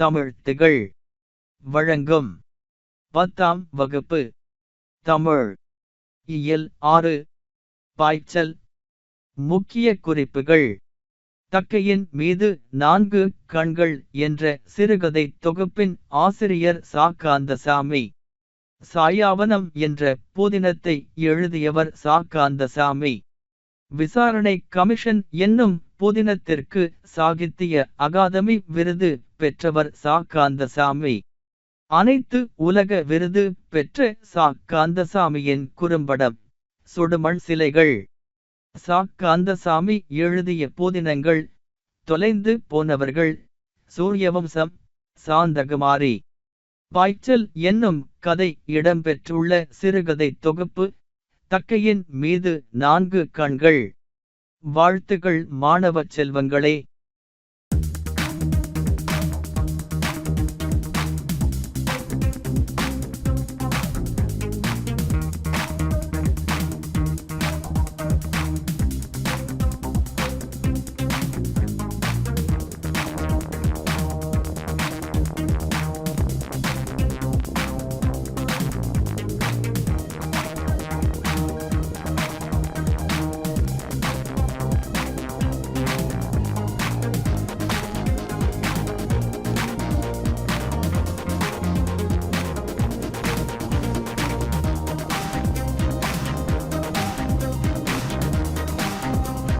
தமிழ் திகழ் வழங்கும் 10ஆம் வகுப்பு தமிழ் இயல் 6 பாய்ச்சல். முக்கிய குறிப்புகள்: தக்கையின் மீது 4 கண்கள் என்ற சிறுகதை தொகுப்பின் ஆசிரியர் ச. காந்தசாமி. சாயாவனம் என்ற புதினத்தை எழுதியவர் ச. காந்தசாமி. விசாரணை கமிஷன் என்னும் புதினத்திற்கு சாகித்திய அகாதமி விருது பெற்றவர் ச. காந்தசாமி. அனைத்து உலக விருது பெற்ற ச. காந்தசாமியின் குறும்படம் சுடுமண் சிலைகள். ச. காந்தசாமி எழுதிய புதினங்கள்: தொலைந்து போனவர்கள், சூரியவம்சம், சாந்தகுமாரி. பாய்ச்சல் என்னும் கதை இடம்பெற்றுள்ள சிறுகதை தொகுப்பு தக்கையின் மீது 4 கண்கள். வாழ்த்துகள் மாணவ செல்வங்களே.